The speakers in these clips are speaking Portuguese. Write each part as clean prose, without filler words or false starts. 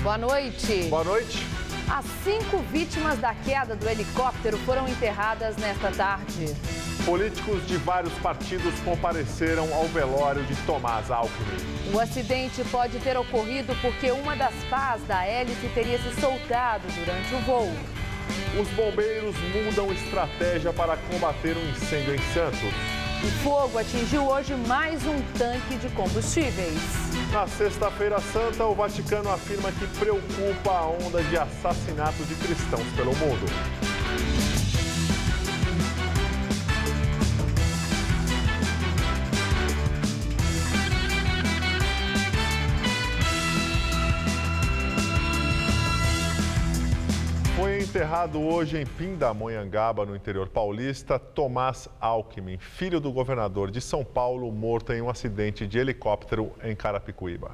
Boa noite. Boa noite. As 5 vítimas da queda do helicóptero foram enterradas nesta tarde. Políticos de vários partidos compareceram ao velório de Tomás Alckmin. O acidente pode ter ocorrido porque uma das pás da hélice teria se soltado durante o voo. Os bombeiros mudam estratégia para combater um incêndio em Santos. O fogo atingiu hoje mais um tanque de combustíveis. Na Sexta-feira Santa, o Vaticano afirma que preocupa a onda de assassinato de cristãos pelo mundo. Foi enterrado hoje em Pindamonhangaba, no interior paulista, Tomás Alckmin, filho do governador de São Paulo, morto em um acidente de helicóptero em Carapicuíba.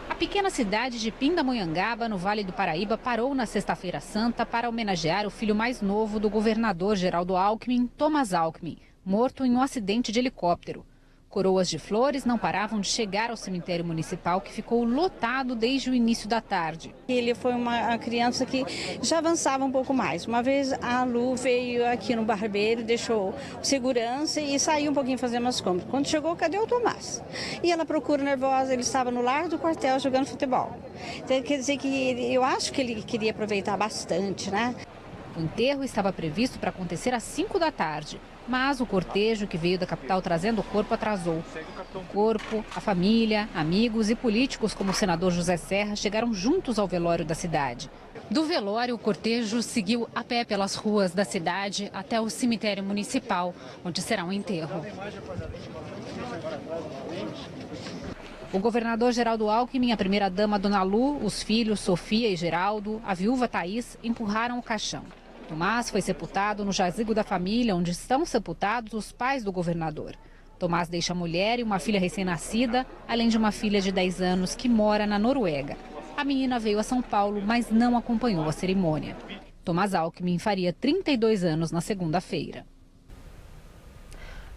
A pequena cidade de Pindamonhangaba, no Vale do Paraíba, parou na Sexta-feira Santa para homenagear o filho mais novo do governador Geraldo Alckmin, Tomás Alckmin, morto em um acidente de helicóptero. Coroas de flores não paravam de chegar ao cemitério municipal, que ficou lotado desde o início da tarde. Ele foi uma criança que já avançava um pouco mais. Uma vez a Lu veio aqui no barbeiro, deixou segurança e saiu um pouquinho fazendo as compras. Quando chegou, cadê o Tomás? E ela procura nervosa, ele estava no lar do quartel jogando futebol. Então, quer dizer que eu acho que ele queria aproveitar bastante, né? O enterro estava previsto para acontecer às 5 da tarde. Mas o cortejo que veio da capital trazendo o corpo atrasou. O corpo, a família, amigos e políticos como o senador José Serra chegaram juntos ao velório da cidade. Do velório, o cortejo seguiu a pé pelas ruas da cidade até o cemitério municipal, onde será um enterro. O governador Geraldo Alckmin, a primeira-dama Dona Lu, os filhos Sofia e Geraldo, a viúva Thaís, empurraram o caixão. Tomás foi sepultado no jazigo da família, onde estão sepultados os pais do governador. Tomás deixa a mulher e uma filha recém-nascida, além de uma filha de 10 anos que mora na Noruega. A menina veio a São Paulo, mas não acompanhou a cerimônia. Tomás Alckmin faria 32 anos na segunda-feira.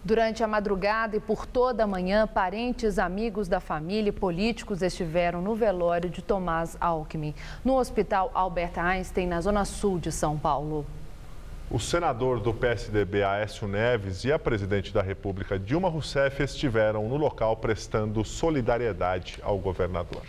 Durante a madrugada e por toda a manhã, parentes, amigos da família e políticos estiveram no velório de Tomás Alckmin, no Hospital Albert Einstein, na zona sul de São Paulo. O senador do PSDB, Aécio Neves, e a presidente da República, Dilma Rousseff, estiveram no local prestando solidariedade ao governador.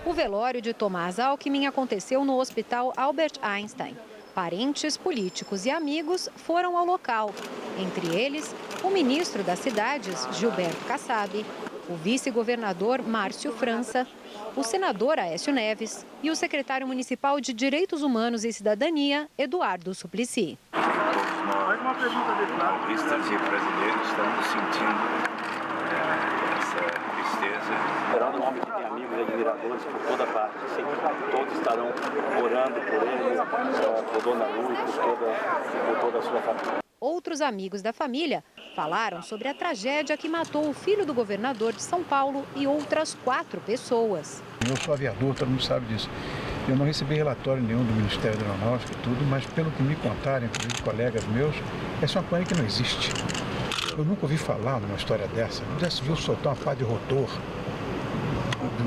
O velório de Tomás Alckmin aconteceu no Hospital Albert Einstein. Parentes, políticos e amigos foram ao local. Entre eles, o ministro das Cidades, Gilberto Kassab, o vice-governador Márcio França, o senador Aécio Neves e o secretário municipal de Direitos Humanos e Cidadania, Eduardo Suplicy. Todos nós, paulistas e brasileiros, estamos sentindo essa tristeza. Geraldo é um homem que tem amigos e admiradores por toda parte. Sei que todos estarão orando por ele, por Dona Lu e por toda a sua família. Outros amigos da família falaram sobre a tragédia que matou o filho do governador de São Paulo e outras 4 pessoas. Eu sou aviador, todo mundo sabe disso. Eu não recebi relatório nenhum do Ministério da Aeronáutica e tudo, mas pelo que me contaram, inclusive colegas meus, essa é uma coisa que não existe. Eu nunca ouvi falar numa história dessa. Já se viu soltar uma pá de rotor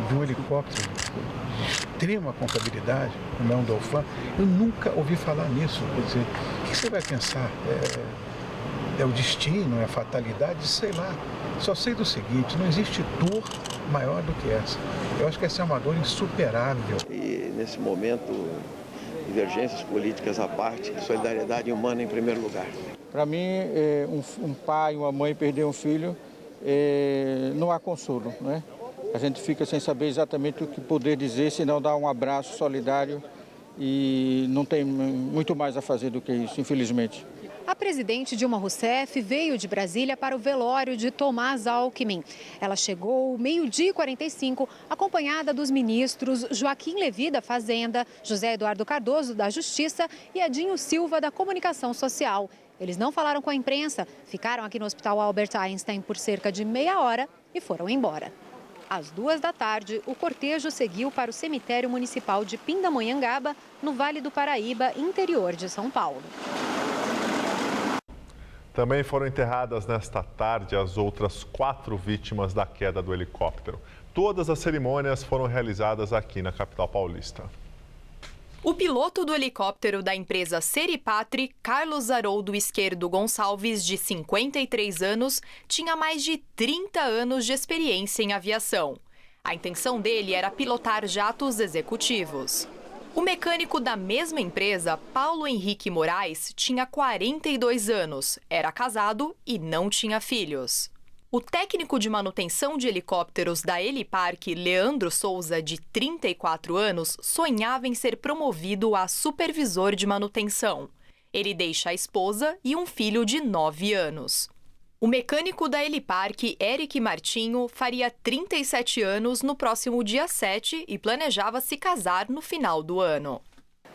de um helicóptero de extrema confiabilidade, como é um Dolphin. Eu nunca ouvi falar nisso. Quer dizer, o que você vai pensar? É o destino, é a fatalidade? Sei lá. Só sei do seguinte, não existe dor maior do que essa. Eu acho que essa é uma dor insuperável. E nesse momento, divergências políticas à parte, solidariedade humana em primeiro lugar. Para mim, um pai, uma mãe perder um filho, não há consolo, né? A gente fica sem saber exatamente o que poder dizer, senão dar um abraço solidário e não tem muito mais a fazer do que isso, infelizmente. A presidente Dilma Rousseff veio de Brasília para o velório de Tomás Alckmin. Ela chegou meio-dia e 45, acompanhada dos ministros Joaquim Levy, da Fazenda, José Eduardo Cardoso, da Justiça e Edinho Silva, da Comunicação Social. Eles não falaram com a imprensa, ficaram aqui no Hospital Albert Einstein por cerca de meia hora e foram embora. Às 2 da tarde, o cortejo seguiu para o cemitério municipal de Pindamonhangaba, no Vale do Paraíba, interior de São Paulo. Também foram enterradas nesta tarde as outras 4 vítimas da queda do helicóptero. Todas as cerimônias foram realizadas aqui na capital paulista. O piloto do helicóptero da empresa Seripatri, Carlos Haroldo Esquerdo Gonçalves, de 53 anos, tinha mais de 30 anos de experiência em aviação. A intenção dele era pilotar jatos executivos. O mecânico da mesma empresa, Paulo Henrique Moraes, tinha 42 anos, era casado e não tinha filhos. O técnico de manutenção de helicópteros da Helipark, Leandro Souza, de 34 anos, sonhava em ser promovido a supervisor de manutenção. Ele deixa a esposa e um filho de 9 anos. O mecânico da Helipark, Eric Martinho, faria 37 anos no próximo dia 7 e planejava se casar no final do ano.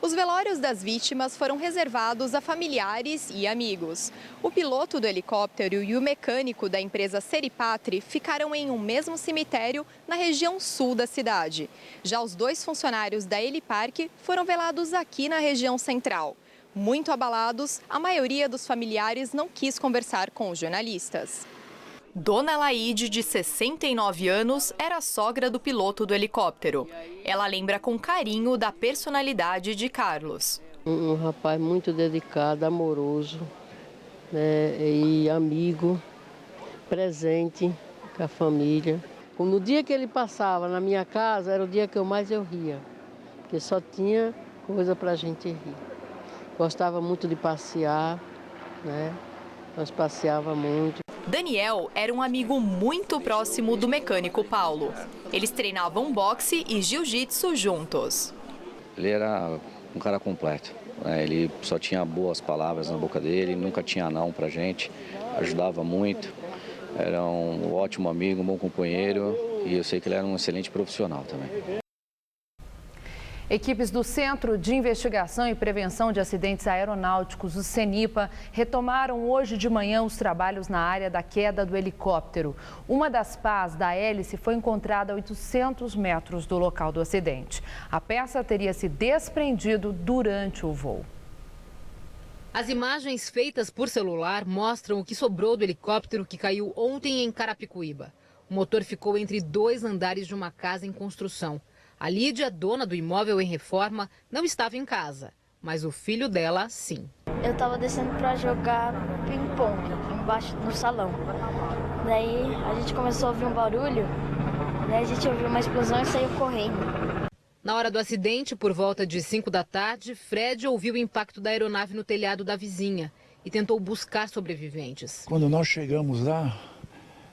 Os velórios das vítimas foram reservados a familiares e amigos. O piloto do helicóptero e o mecânico da empresa Seripatri ficaram em um mesmo cemitério na região sul da cidade. Já os 2 funcionários da Helipark foram velados aqui na região central. Muito abalados, a maioria dos familiares não quis conversar com os jornalistas. Dona Laide, de 69 anos, era sogra do piloto do helicóptero. Ela lembra com carinho da personalidade de Carlos. Um rapaz muito dedicado, amoroso, né, e amigo, presente com a família. No dia que ele passava na minha casa, era o dia que eu mais ria, porque só tinha coisa para a gente rir. Gostava muito de passear, né? Nós passeávamos muito. Daniel era um amigo muito próximo do mecânico Paulo. Eles treinavam boxe e jiu-jitsu juntos. Ele era um cara completo, né? Ele só tinha boas palavras na boca dele, nunca tinha não pra gente, ajudava muito. Era um ótimo amigo, um bom companheiro e eu sei que ele era um excelente profissional também. Equipes do Centro de Investigação e Prevenção de Acidentes Aeronáuticos, o CENIPA, retomaram hoje de manhã os trabalhos na área da queda do helicóptero. Uma das pás da hélice foi encontrada a 800 metros do local do acidente. A peça teria se desprendido durante o voo. As imagens feitas por celular mostram o que sobrou do helicóptero que caiu ontem em Carapicuíba. O motor ficou entre 2 andares de uma casa em construção. A Lídia, dona do imóvel em reforma, não estava em casa, mas o filho dela, sim. Eu estava descendo para jogar ping-pong embaixo no salão. Daí a gente começou a ouvir um barulho, daí a gente ouviu uma explosão e saiu correndo. Na hora do acidente, por volta de 5 da tarde, Fred ouviu o impacto da aeronave no telhado da vizinha e tentou buscar sobreviventes. Quando nós chegamos lá,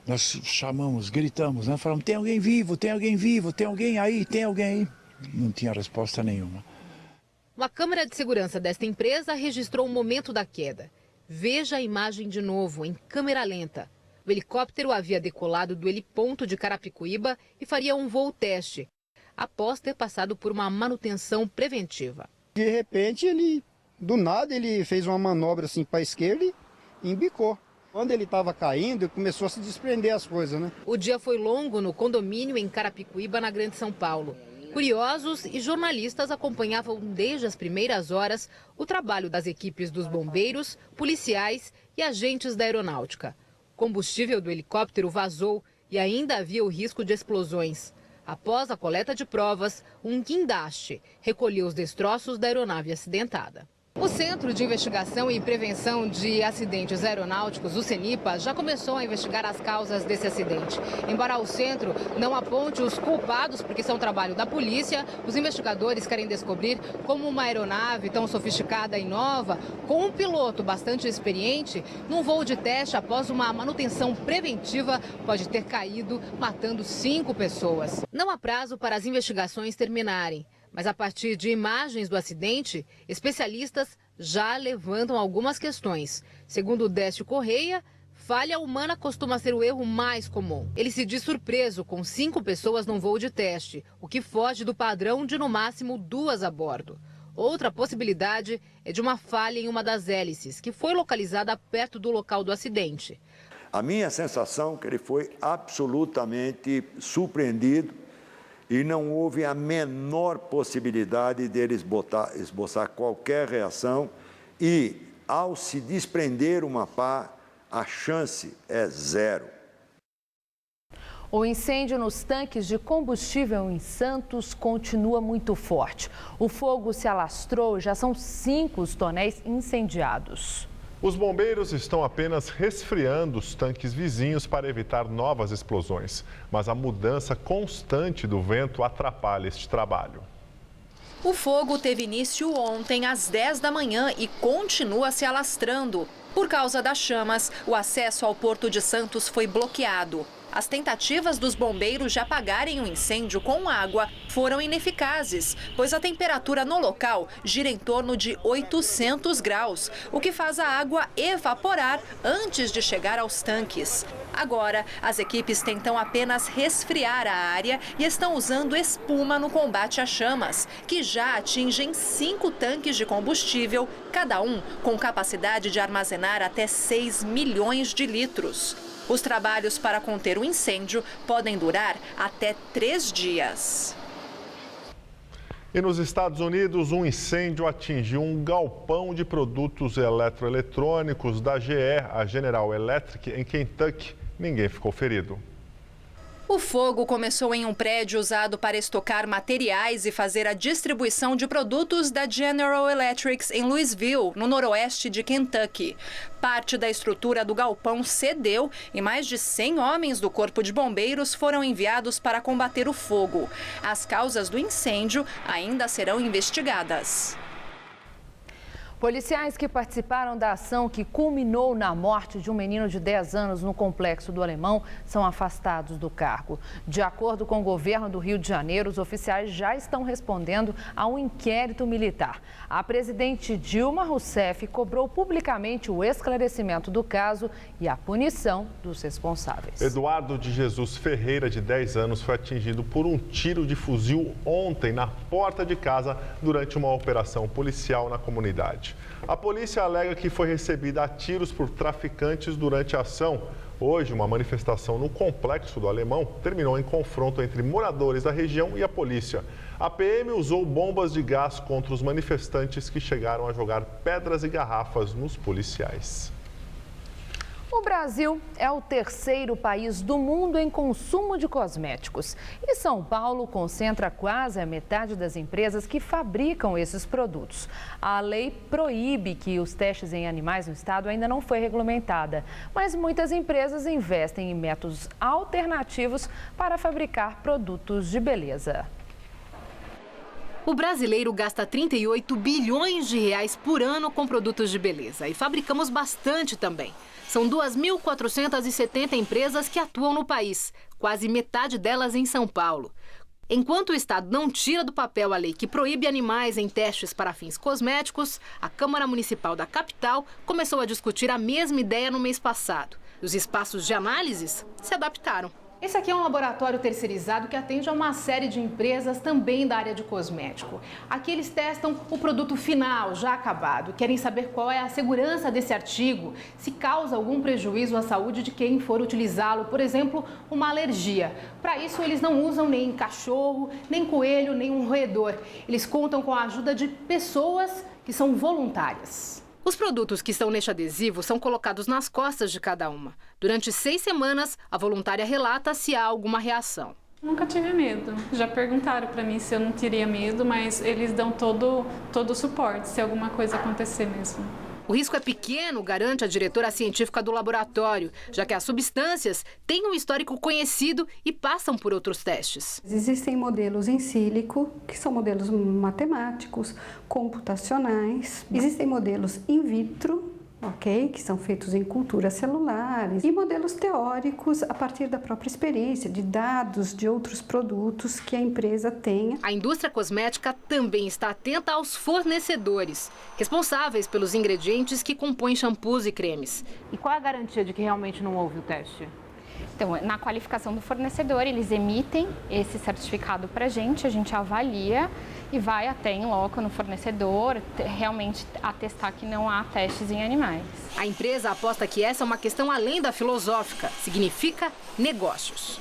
nós chamamos, gritamos, né? Falamos, tem alguém vivo, tem alguém vivo, tem alguém aí, tem alguém aí. Não tinha resposta nenhuma. Uma câmera de segurança desta empresa registrou o momento da queda. Veja a imagem de novo, em câmera lenta. O helicóptero havia decolado do heliponto de Carapicuíba e faria um voo teste, após ter passado por uma manutenção preventiva. De repente, do nada, ele fez uma manobra assim para a esquerda e embicou. Quando ele estava caindo, começou a se desprender as coisas, né? O dia foi longo no condomínio em Carapicuíba, na Grande São Paulo. Curiosos e jornalistas acompanhavam desde as primeiras horas o trabalho das equipes dos bombeiros, policiais e agentes da aeronáutica. O combustível do helicóptero vazou e ainda havia o risco de explosões. Após a coleta de provas, um guindaste recolheu os destroços da aeronave acidentada. O Centro de Investigação e Prevenção de Acidentes Aeronáuticos, o CENIPA, já começou a investigar as causas desse acidente. Embora o centro não aponte os culpados, porque isso é um trabalho da polícia, os investigadores querem descobrir como uma aeronave tão sofisticada e nova, com um piloto bastante experiente, num voo de teste após uma manutenção preventiva, pode ter caído, matando 5 pessoas. Não há prazo para as investigações terminarem. Mas a partir de imagens do acidente, especialistas já levantam algumas questões. Segundo Décio Correia, falha humana costuma ser o erro mais comum. Ele se diz surpreso com 5 pessoas num voo de teste, o que foge do padrão de no máximo 2 a bordo. Outra possibilidade é de uma falha em uma das hélices, que foi localizada perto do local do acidente. A minha sensação é que ele foi absolutamente surpreendido e não houve a menor possibilidade dele esboçar qualquer reação e, ao se desprender uma pá, a chance é 0. O incêndio nos tanques de combustível em Santos continua muito forte. O fogo se alastrou e já são 5 os tonéis incendiados. Os bombeiros estão apenas resfriando os tanques vizinhos para evitar novas explosões. Mas a mudança constante do vento atrapalha este trabalho. O fogo teve início ontem às 10 da manhã e continua se alastrando. Por causa das chamas, o acesso ao Porto de Santos foi bloqueado. As tentativas dos bombeiros de apagarem o incêndio com água foram ineficazes, pois a temperatura no local gira em torno de 800 graus, o que faz a água evaporar antes de chegar aos tanques. Agora, as equipes tentam apenas resfriar a área e estão usando espuma no combate às chamas, que já atingem 5 tanques de combustível, cada um com capacidade de armazenar até 6 milhões de litros. Os trabalhos para conter o incêndio podem durar até 3 dias. E nos Estados Unidos, um incêndio atingiu um galpão de produtos eletroeletrônicos da GE, a General Electric, em Kentucky. Ninguém ficou ferido. O fogo começou em um prédio usado para estocar materiais e fazer a distribuição de produtos da General Electric em Louisville, no noroeste de Kentucky. Parte da estrutura do galpão cedeu e mais de 100 homens do Corpo de Bombeiros foram enviados para combater o fogo. As causas do incêndio ainda serão investigadas. Policiais que participaram da ação que culminou na morte de um menino de 10 anos no Complexo do Alemão são afastados do cargo. De acordo com o governo do Rio de Janeiro, os oficiais já estão respondendo a um inquérito militar. A presidente Dilma Rousseff cobrou publicamente o esclarecimento do caso e a punição dos responsáveis. Eduardo de Jesus Ferreira, de 10 anos, foi atingido por um tiro de fuzil ontem na porta de casa durante uma operação policial na comunidade. A polícia alega que foi recebida a tiros por traficantes durante a ação. Hoje, uma manifestação no Complexo do Alemão terminou em confronto entre moradores da região e a polícia. A PM usou bombas de gás contra os manifestantes que chegaram a jogar pedras e garrafas nos policiais. O Brasil é o 3º país do mundo em consumo de cosméticos. E São Paulo concentra quase a metade das empresas que fabricam esses produtos. A lei proíbe que os testes em animais no estado ainda não foi regulamentada. Mas muitas empresas investem em métodos alternativos para fabricar produtos de beleza. O brasileiro gasta 38 bilhões de reais por ano com produtos de beleza e fabricamos bastante também. São 2.470 empresas que atuam no país, quase metade delas em São Paulo. Enquanto o Estado não tira do papel a lei que proíbe animais em testes para fins cosméticos, a Câmara Municipal da capital começou a discutir a mesma ideia no mês passado. Os espaços de análises se adaptaram. Esse aqui é um laboratório terceirizado que atende a uma série de empresas também da área de cosmético. Aqui eles testam o produto final, já acabado. Querem saber qual é a segurança desse artigo, se causa algum prejuízo à saúde de quem for utilizá-lo, por exemplo, uma alergia. Para isso, eles não usam nem cachorro, nem coelho, nem um roedor. Eles contam com a ajuda de pessoas que são voluntárias. Os produtos que estão neste adesivo são colocados nas costas de cada uma. Durante 6 semanas, a voluntária relata se há alguma reação. Nunca tive medo. Já perguntaram para mim se eu não teria medo, mas eles dão todo o suporte se alguma coisa acontecer mesmo. O risco é pequeno, garante a diretora científica do laboratório, já que as substâncias têm um histórico conhecido e passam por outros testes. Existem modelos em sílico, que são modelos matemáticos, computacionais. Existem modelos in vitro, que são feitos em culturas celulares, e modelos teóricos a partir da própria experiência, de dados de outros produtos que a empresa tenha. A indústria cosmética também está atenta aos fornecedores, responsáveis pelos ingredientes que compõem shampoos e cremes. E qual a garantia de que realmente não houve o teste? Então, na qualificação do fornecedor, eles emitem esse certificado para a gente avalia e vai até em loco no fornecedor realmente atestar que não há testes em animais. A empresa aposta que essa é uma questão além da filosófica, significa negócios.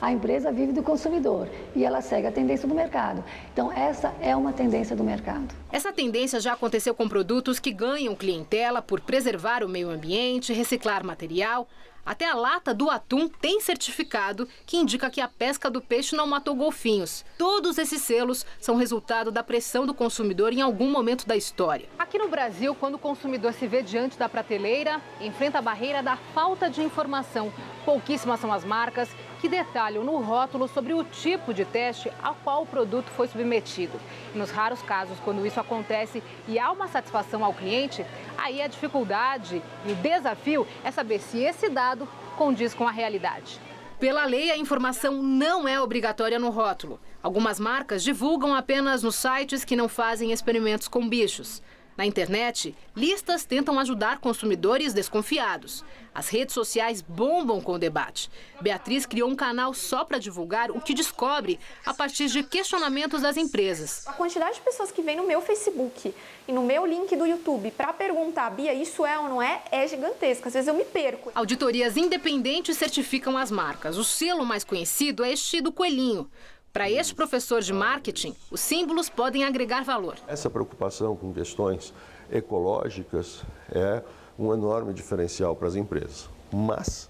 A empresa vive do consumidor e ela segue a tendência do mercado. Então, essa é uma tendência do mercado. Essa tendência já aconteceu com produtos que ganham clientela por preservar o meio ambiente, reciclar material. Até a lata do atum tem certificado que indica que a pesca do peixe não matou golfinhos. Todos esses selos são resultado da pressão do consumidor em algum momento da história. Aqui no Brasil, quando o consumidor se vê diante da prateleira, enfrenta a barreira da falta de informação. Pouquíssimas são as marcas que detalham no rótulo sobre o tipo de teste ao qual o produto foi submetido. E nos raros casos, quando isso acontece e há uma satisfação ao cliente, aí a dificuldade e o desafio é saber se esse dado condiz com a realidade. Pela lei, a informação não é obrigatória no rótulo. Algumas marcas divulgam apenas nos sites que não fazem experimentos com bichos. Na internet, listas tentam ajudar consumidores desconfiados. As redes sociais bombam com o debate. Beatriz criou um canal só para divulgar o que descobre a partir de questionamentos das empresas. A quantidade de pessoas que vem no meu Facebook e no meu link do YouTube para perguntar, Bia, isso é ou não é gigantesca. Às vezes eu me perco. Auditorias independentes certificam as marcas. O selo mais conhecido é este do coelhinho. Para este professor de marketing, os símbolos podem agregar valor. Essa preocupação com questões ecológicas é um enorme diferencial para as empresas. Mas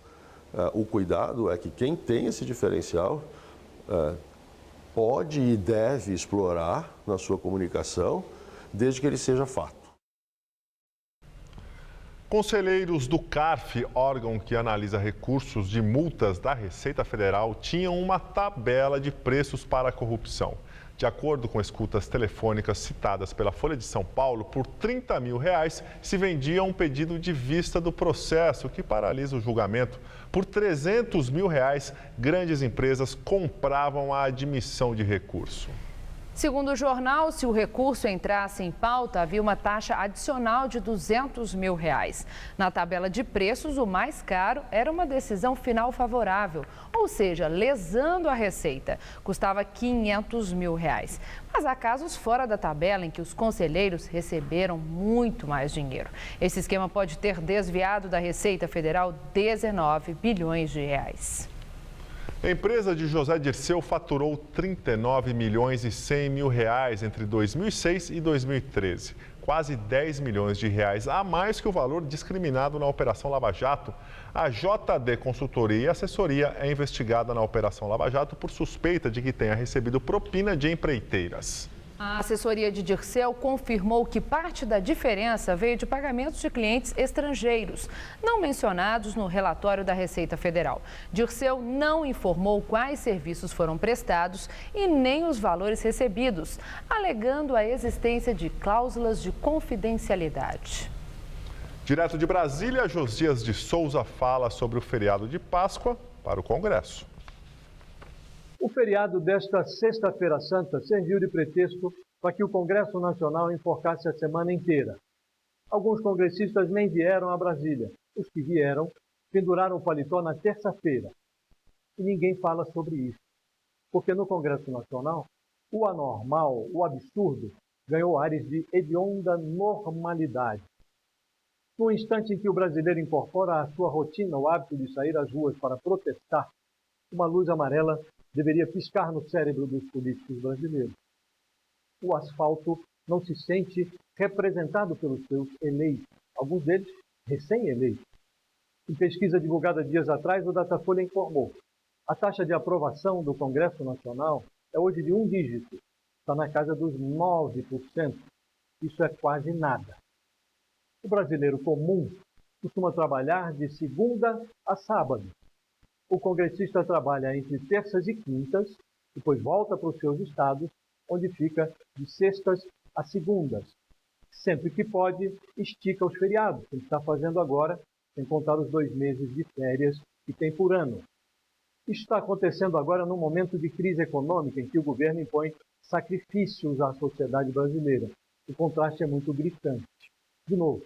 o cuidado é que quem tem esse diferencial pode e deve explorar na sua comunicação, desde que ele seja fato. Conselheiros do CARF, órgão que analisa recursos de multas da Receita Federal, tinham uma tabela de preços para a corrupção. De acordo com escutas telefônicas citadas pela Folha de São Paulo, por R$30 mil se vendia um pedido de vista do processo que paralisa o julgamento. Por R$300 mil, grandes empresas compravam a admissão de recurso. Segundo o jornal, se o recurso entrasse em pauta, havia uma taxa adicional de R$200 mil. Na tabela de preços, o mais caro era uma decisão final favorável, ou seja, lesando a receita. Custava R$500 mil. Mas há casos fora da tabela em que os conselheiros receberam muito mais dinheiro. Esse esquema pode ter desviado da Receita Federal R$19 bilhões. A empresa de José Dirceu faturou R$39 milhões e 100 mil entre 2006 e 2013. Quase R$10 milhões a mais que o valor discriminado na Operação Lava Jato. A JD Consultoria e Assessoria é investigada na Operação Lava Jato por suspeita de que tenha recebido propina de empreiteiras. A assessoria de Dirceu confirmou que parte da diferença veio de pagamentos de clientes estrangeiros, não mencionados no relatório da Receita Federal. Dirceu não informou quais serviços foram prestados e nem os valores recebidos, alegando a existência de cláusulas de confidencialidade. Direto de Brasília, Josias de Souza fala sobre o feriado de Páscoa para o Congresso. O feriado desta Sexta-feira Santa serviu de pretexto para que o Congresso Nacional enforcasse a semana inteira. Alguns congressistas nem vieram a Brasília. Os que vieram penduraram o paletó na terça-feira. E ninguém fala sobre isso. Porque no Congresso Nacional, o anormal, o absurdo, ganhou ares de hedionda normalidade. No instante em que o brasileiro incorpora à sua rotina o hábito de sair às ruas para protestar, uma luz amarela deveria piscar no cérebro dos políticos brasileiros. O asfalto não se sente representado pelos seus eleitos, alguns deles recém-eleitos. Em pesquisa divulgada dias atrás, o Datafolha informou: a taxa de aprovação do Congresso Nacional é hoje de 1 dígito, está na casa dos 9%. Isso é quase nada. O brasileiro comum costuma trabalhar de segunda a sábado. O congressista trabalha entre terças e quintas, depois volta para os seus estados, onde fica de sextas a segundas. Sempre que pode, estica os feriados, que ele está fazendo agora, sem contar os 2 meses de férias que tem por ano. Isso está acontecendo agora num momento de crise econômica em que o governo impõe sacrifícios à sociedade brasileira. O contraste é muito gritante. De novo,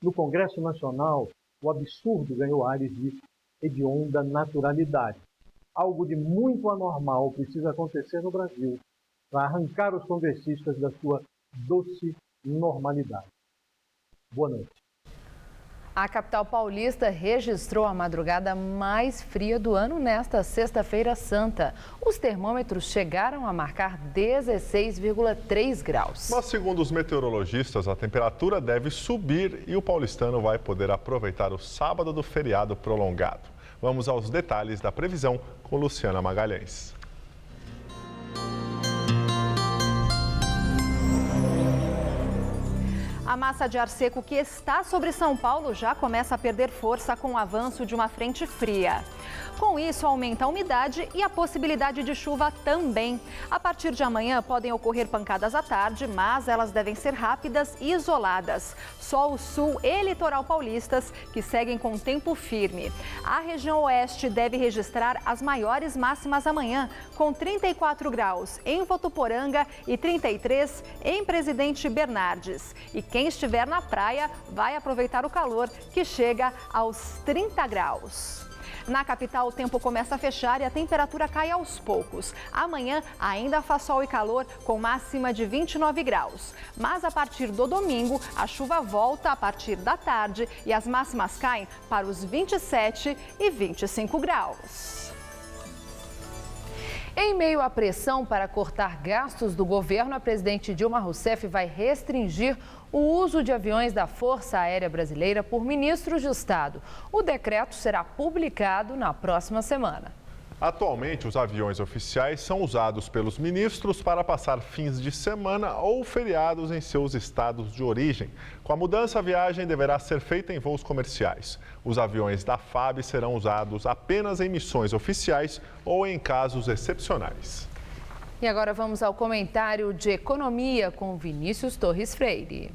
no Congresso Nacional, o absurdo ganhou ares de hedionda naturalidade. Algo de muito anormal precisa acontecer no Brasil para arrancar os congressistas da sua doce normalidade. Boa noite. A capital paulista registrou a madrugada mais fria do ano nesta sexta-feira santa. Os termômetros chegaram a marcar 16,3 graus. Mas, segundo os meteorologistas, a temperatura deve subir e o paulistano vai poder aproveitar o sábado do feriado prolongado. Vamos aos detalhes da previsão com Luciana Magalhães. A massa de ar seco que está sobre São Paulo já começa a perder força com o avanço de uma frente fria. Com isso, aumenta a umidade e a possibilidade de chuva também. A partir de amanhã, podem ocorrer pancadas à tarde, mas elas devem ser rápidas e isoladas. Só o sul e litoral paulistas que seguem com tempo firme. A região oeste deve registrar as maiores máximas amanhã, com 34 graus em Votuporanga e 33 em Presidente Bernardes. E quem estiver na praia vai aproveitar o calor, que chega aos 30 graus. Na capital, o tempo começa a fechar e a temperatura cai aos poucos. Amanhã ainda faz sol e calor, com máxima de 29 graus. Mas a partir do domingo, a chuva volta a partir da tarde e as máximas caem para os 27 e 25 graus. Em meio à pressão para cortar gastos do governo, a presidente Dilma Rousseff vai restringir o uso de aviões da Força Aérea Brasileira por ministros de Estado. O decreto será publicado na próxima semana. Atualmente, os aviões oficiais são usados pelos ministros para passar fins de semana ou feriados em seus estados de origem. Com a mudança, a viagem deverá ser feita em voos comerciais. Os aviões da FAB serão usados apenas em missões oficiais ou em casos excepcionais. E agora vamos ao comentário de economia com Vinícius Torres Freire.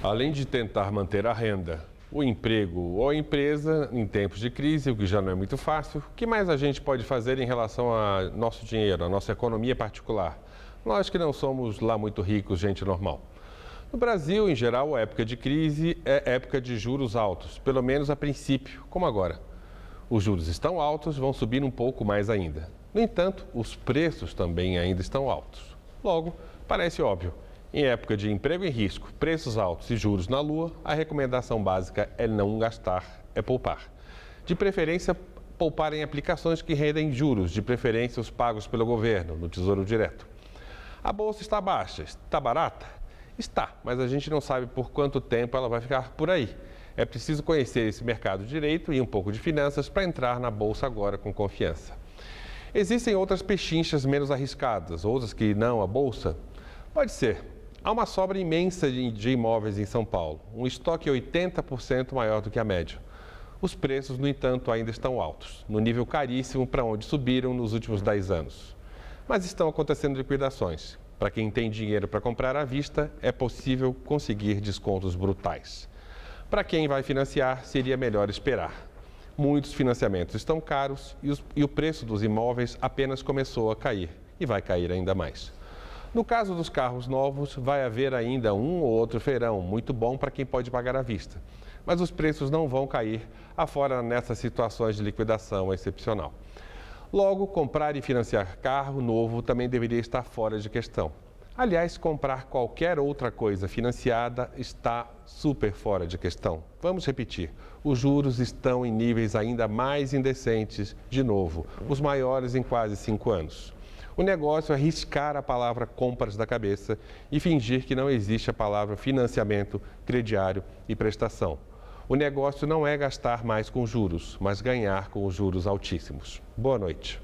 Além de tentar manter a renda, o emprego ou a empresa em tempos de crise, o que já não é muito fácil, o que mais a gente pode fazer em relação ao nosso dinheiro, à nossa economia particular? Nós que não somos lá muito ricos, gente normal. No Brasil, em geral, a época de crise é época de juros altos, pelo menos a princípio, como agora. Os juros estão altos, vão subir um pouco mais ainda. No entanto, os preços também ainda estão altos. Logo, parece óbvio. Em época de emprego em risco, preços altos e juros na lua, a recomendação básica é não gastar, é poupar. De preferência, poupar em aplicações que rendem juros, de preferência os pagos pelo governo, no Tesouro Direto. A bolsa está baixa, está barata? Está, mas a gente não sabe por quanto tempo ela vai ficar por aí. É preciso conhecer esse mercado direito e um pouco de finanças para entrar na bolsa agora com confiança. Existem outras pechinchas menos arriscadas, outras que não a bolsa? Pode ser. Há uma sobra imensa de imóveis em São Paulo, um estoque 80% maior do que a média. Os preços, no entanto, ainda estão altos, no nível caríssimo para onde subiram nos últimos 10 anos. Mas estão acontecendo liquidações. Para quem tem dinheiro para comprar à vista, é possível conseguir descontos brutais. Para quem vai financiar, seria melhor esperar. Muitos financiamentos estão caros e o preço dos imóveis apenas começou a cair e vai cair ainda mais. No caso dos carros novos, vai haver ainda um ou outro feirão, muito bom para quem pode pagar à vista. Mas os preços não vão cair, afora nessas situações de liquidação excepcional. Logo, comprar e financiar carro novo também deveria estar fora de questão. Aliás, comprar qualquer outra coisa financiada está super fora de questão. Vamos repetir, os juros estão em níveis ainda mais indecentes, de novo, os maiores em quase 5 anos. O negócio é riscar a palavra compras da cabeça e fingir que não existe a palavra financiamento, crediário e prestação. O negócio não é gastar mais com juros, mas ganhar com os juros altíssimos. Boa noite.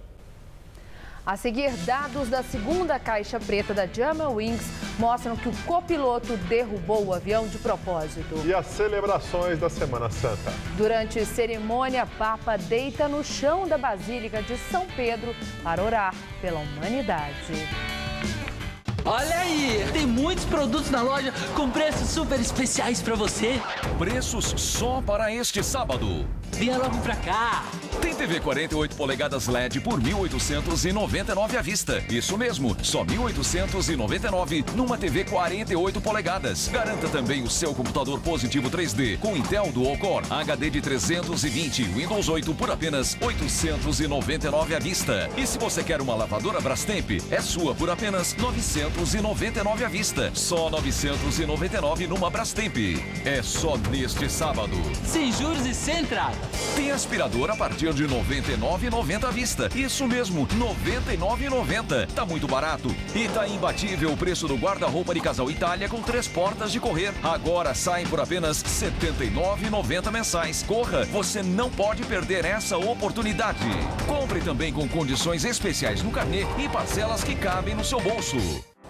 A seguir, dados da segunda caixa preta da Germanwings mostram que o copiloto derrubou o avião de propósito. E as celebrações da Semana Santa. Durante cerimônia, Papa deita no chão da Basílica de São Pedro para orar pela humanidade. Olha aí, tem muitos produtos na loja com preços super especiais para você. Preços só para este sábado. Venha logo pra cá. Tem Tem TV 48 polegadas LED por R$ 1.899 à vista. Isso mesmo, só R$ 1.899 numa TV 48 polegadas. Garanta também o seu computador positivo 3D com Intel Dual Core HD de 320 Windows 8 por apenas R$ 899 à vista. E se você quer uma lavadora Brastemp, é sua por apenas R$ 999 à vista. Só R$ 999 numa Brastemp. É só neste sábado. Sem juros e sem entrada. Tem aspirador a partir de R$ 99,90 à vista. Isso mesmo, R$ 99,90. Tá muito barato. E tá imbatível o preço do guarda-roupa de casal Itália com 3 portas de correr. Agora saem por apenas R$ 79,90 mensais. Corra, você não pode perder essa oportunidade. Compre também com condições especiais no carnê e parcelas que cabem no seu bolso.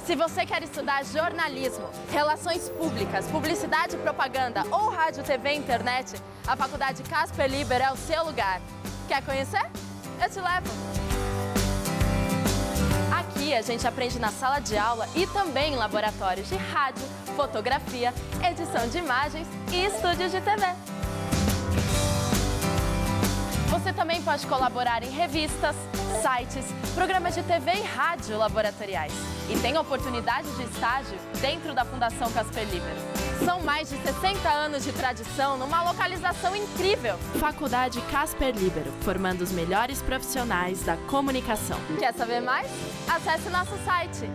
Se você quer estudar jornalismo, relações públicas, publicidade e propaganda ou rádio, TV e internet, a Faculdade Casper Liber é o seu lugar. Quer conhecer? Eu te levo! Aqui a gente aprende na sala de aula e também em laboratórios de rádio, fotografia, edição de imagens e estúdios de TV. Você também pode colaborar em revistas, sites, programas de TV e rádio laboratoriais. E tem oportunidade de estágio dentro da Fundação Casper Liber. São mais de 60 anos de tradição numa localização incrível. Faculdade Casper Libero, formando os melhores profissionais da comunicação. Quer saber mais? Acesse nosso site.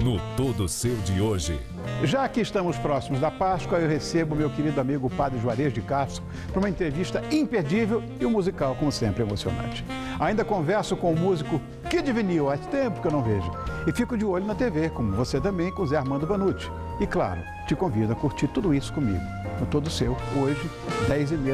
No Todo Seu de hoje. Já que estamos próximos da Páscoa, eu recebo meu querido amigo Padre Juarez de Castro para uma entrevista imperdível e um musical, como sempre, emocionante. Ainda converso com o músico Kid Vinil, há tempo que eu não vejo. E fico de olho na TV, como você também, com o Zé Armando Vanucci. E claro, te convido a curtir tudo isso comigo. No Todo Seu, hoje, 10h30